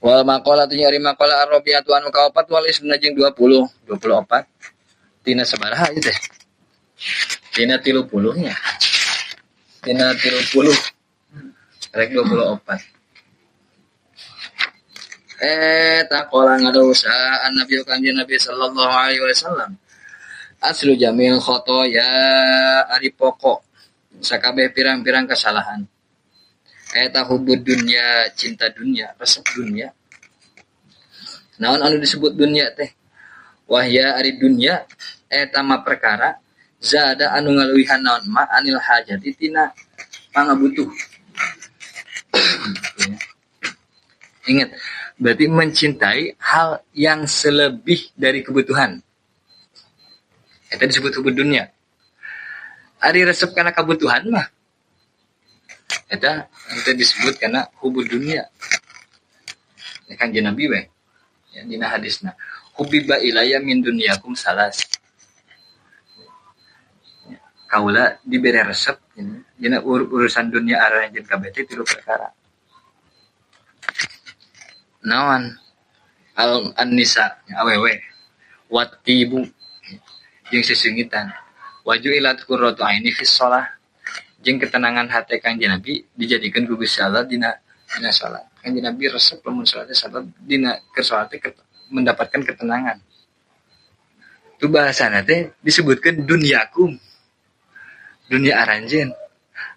Wal maqalah tu nyari maqalah arabiatu anu kaopat wal isna jeung 24 tina sabaraha ieu teh tina 30 nya tina 30 rek 24 taqala ngadosa Nabi kanjeng Nabi sallallahu alaihi wasallam aslu jamil khotoya ari pokok sakabeh pirang-pirang kesalahan eta hubud dunya cinta dunia resep dunia naon anu disebut dunia teh wahya ari dunia eta mah perkara zada anu ngaluwihan naon ma anil hajati tina pangabutuh. Ingat berarti mencintai hal yang selebih dari kebutuhan eta disebut hubud dunia. Ari resep kana kebutuhan mah eta disebut karena hubud dunia. Ya kanjeng Nabi we. Ya dina hadisna. Hubiba ilayya min dunyakum salas. Ya, kaula dibere resep dina urusan dunia aranjeun kabeh teh 3 perkara. Naon? An-nisa awewe. Watibu jeung sesengitan. Waju ilat qurratu aini fi shalah. Jeung ketenangan hati kanjeng Nabi dijadikan ku Gusti Allah dina salat. Kanjeng Nabi resep lamun salat dina keur salat mendapatkan ketenangan. Tu bahasana teh disebutkeun dunyakum. Dunia aranjeun.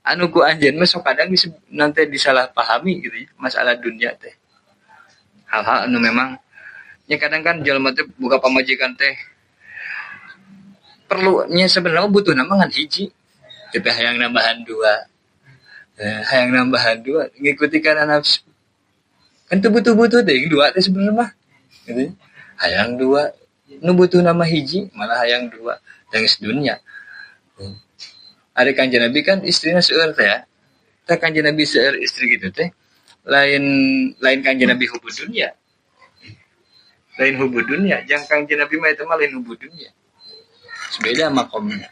Anu ku anjeun mah sok kadang nanti disalahpahami gitu ya, masalah dunia teh. Hal-hal anu memang nya kadang kan jelema teh buka pamajikan teh perlunya sebenarnya butuh nama ngan hiji. Tapi hayang nambahan 2. Hayang nambahan 2 ngikuti karena nafsu. Kan teu butuh-butuh teh 2 teh sebenarnya mah. Gitu. Hayang 2 nu butuh nama hiji malah hayang 2 yang sedunia. Ari kanjeng Nabi kan istrina seueur teh ya. Teh kanjeng Nabi seueur istri gitu teh. Lain kanjeng Nabi hubud dunia. Lain hubud dunia, jang kanjeng Nabi mah eta mah lain hubud dunia. Beda makomnya.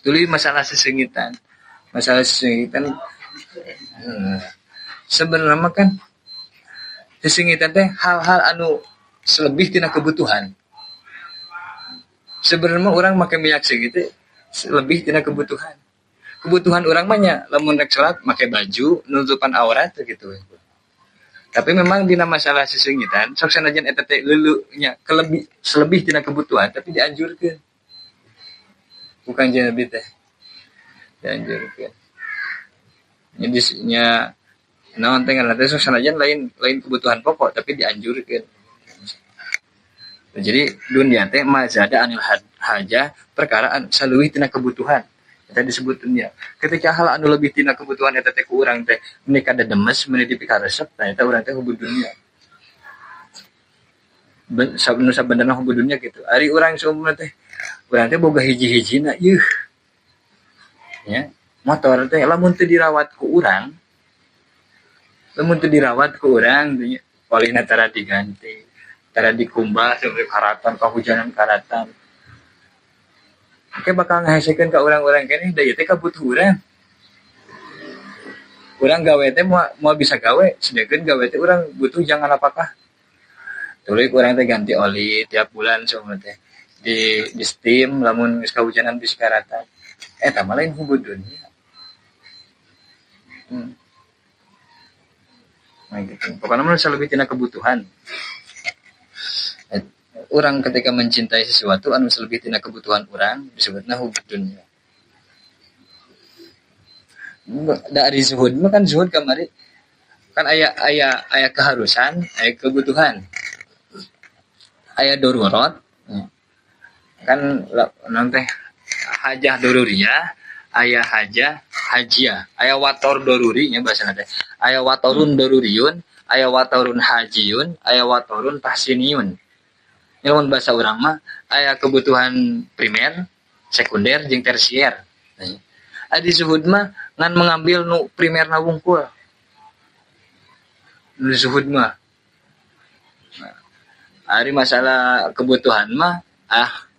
Tuluy masalah sesengitan. Masalah sesengitan sebenarnya kan sesengitan teh hal-hal anu selebih tina kebutuhan. Sebenarnya orang make minyak segitu lebih tina kebutuhan. Kebutuhan orang mah nya lamun rek salat make baju nutupan aurat gitu. Tapi memang dina masalah sesengitan sok sanajan eta teh leuleuh nya selebih tina kebutuhan tapi dianjurkeun. Bukan jadi teh dianjurkeun. Jadi nya naon teh ngaranna teh sok sanajan lain kebutuhan pokok tapi dianjurkeun. Jadi dunia teh mazada anil hajah perkara saluwih tina kebutuhan. Eta disebut dunia. Ketika hal anu lebih tina kebutuhan eta teh ku urang teh meuni kada demes meuni dipikaresep nah eta urang teh hubud dunia. Sabenerna hubud dunia gitu. Ari urang seumurna teh urang teh boga hiji-hijina yeuh. Ya, motor teh lamun teu dirawat ku urang polina tara diganti, tara dikumbah sampai karatan kahujanan karatan. Oke bakal ngahasilkeun ka urang-urang keneh da ieu teh kabutuh urang. Urang gawe teh mau bisa gawe, sedangkeun gawe teh urang butuh jangan apakah. Tuluy urang teh ganti oli tiap bulan saumur teh. Di steam lamun geus kahujanan bisa karatan. Eta mah lain hubud dunia. Nah gitu. Pokoknya manusia lebih tina kebutuhan. Orang ketika mencintai sesuatu anu lebih tina kebutuhan orang disebutna hubud dunia. Dari zuhud mah kan zuhud kamari kan aya keharusan, aya kebutuhan. Aya darurat. Kan nanti hajah daruriyah, aya hajah hajiah, aya wator daruri nya bahasana teh. Aya watorun daruriyun, aya watorun hajiyun, aya watorun tahsiniyun. Lamun bahasa urang mah aya kebutuhan primer, sekunder jeung tersier. Adi zuhud mah ngan mengambil nu primerna wungkul. Nu zuhud mah. Nah, ari masalah kebutuhan mah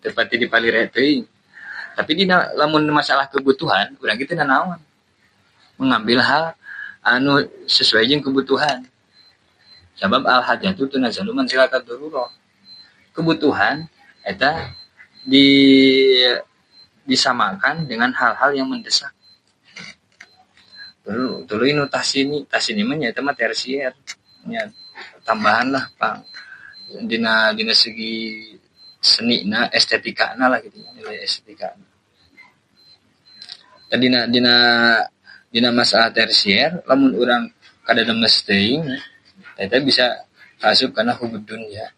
tepati dipalire teuing. Tapi dina lamun masalah kebutuhan urang kitu nanaon? Mengambil hal anu sesuai jeung kebutuhan. Sabab al hajatu tunazzalu manzilatat darurah. Kebutuhan eta disamakan dengan hal-hal yang mendesak. Tuluy nu tasini mah nya eta mah tersier. Nya tambahan lah Pak. Dina segi senina, estetikana lah gitu, nilai estetika. Dan dina masalah tersier lamun urang kada demes teuing eta bisa asup kana hubud dunya.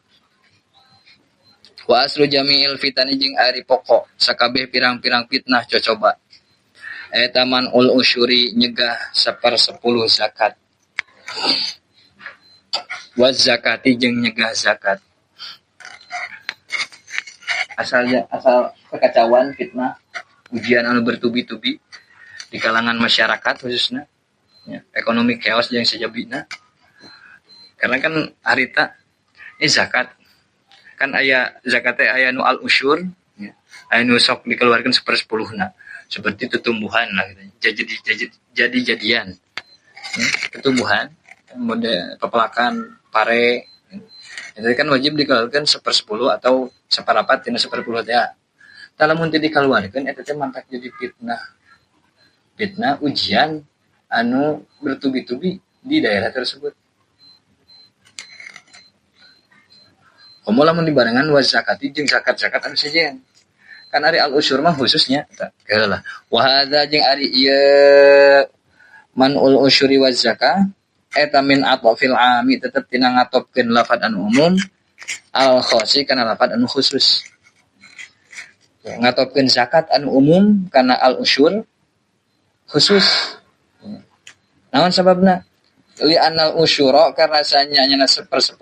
Wa aslu jami'il fitani jeung ari pokok sakabeh pirang-pirang fitnah cocoba. Eta manul usyuri nyegah 1/10 zakat. Wa zakati jeung nyegah zakat. Asal kekacauan fitnah ujian anu bertubi-tubi di kalangan masyarakat khususnya ya, ekonomi chaos jeung sajabina. Karena kan harita zakat kan aya zakatnya aya nu al usyur ya. Aya nu sok dikeluarkan 1/10 seperti tumbuhan lah gitu. Jadi-jadian ya, tumbuhan mode pepelakan pare itu kan wajib dikeluarkan 1/10 atau 1/4 tina 1/10 teh. Tah lamun teu dikeluarkeun eta teh mantak jadi fitnah ujian anu bertubi-tubi di daerah tersebut. Komo lamun dibarengan wa zakati jeung zakat-zakat anu sejen. Kan ari al-usyur mah khususnya eta. Keula. Wa hadza jeung ari ieu manul usyuri wa zakah eta min atfil ami tetep tina ngatopkeun lafaz anu umum al khosi kana lafaz anu khusus. Ngatopkeun zakat anu umum kana al usyur khusus. Naon sababna? Li anal usyura karena sanyana 1/10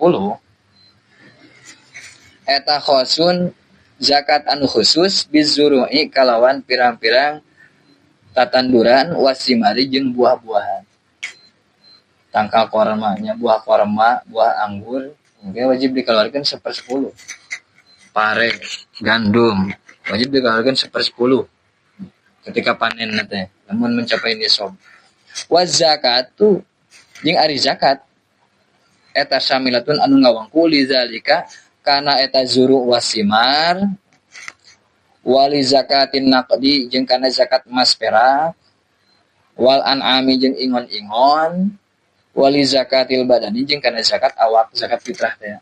eta khosun zakat anu khusus bizuru'i kalawan pirang-pirang tatanduran wasimari jeung buah-buahan. Tangkal kormanya, buah korma, buah anggur, mungkin wajib dikeluarkan 1/10. Pare, gandum, wajib dikeluarkan 1/10. Ketika panen nanti, namun mencapai nisab. Wa zakatu jeung ari zakat eta syamilatun anu ngawangku li zalika kana eta zuru wasimar wali zakatin naqdi jeung kana zakat emas perak wal an'ami jeung ingon-ingon wali zakatil badani jeung kana zakat awak zakat fitrah teh.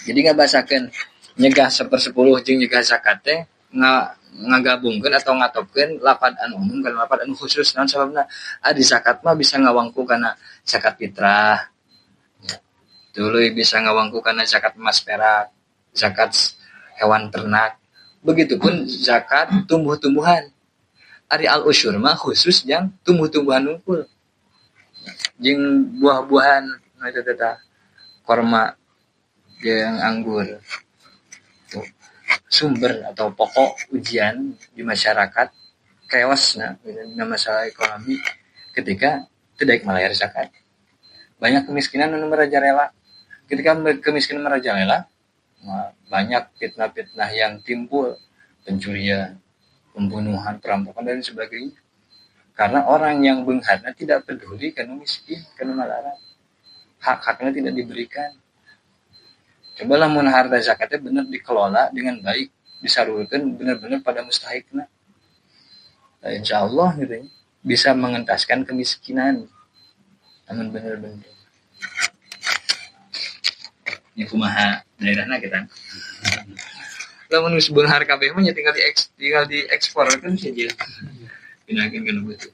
Jadi ngabasakeun nyegah 1/10 jeung nyegah zakat teh ngagabungkeun atau ngatopkeun lafaz anu umum kana lafaz anu khusus. Naon sababna? Adi zakat mah bisa ngawangku kana zakat fitrah. Tuluy bisa ngawangku kana zakat emas perak, zakat hewan ternak. Begitupun zakat tumbuh-tumbuhan. Ari al-usyur mah khusus yang tumbuh-tumbuhan unggul. Jeung buah-buahan eta teh korma jeung anggur. Tuh. Sumber atau pokok ujian di masyarakat chaosna dengan masalah ekonomi ketika tidak melayar zakat. Banyak kemiskinan anu merajalela. Ketika kemiskinan merajalela, banyak fitnah-fitnah yang timbul, pencurian, pembunuhan, perampokan dan sebagainya. Karena orang yang beunghadna tidak peduli kana miskin, kana malarat. Hak-haknya tidak diberikan. Coba lamun harta zakatnya benar dikelola dengan baik, disalurkan benar-benar pada mustahikna. Nah, insyaallah gitu ya, bisa mengentaskan kemiskinan. Namun benar-benar nya kumaha daerahna kita. Lamun geus beunghar kabeh mah tinggal diekspor kan saja. Pindahkeun kana beuteung.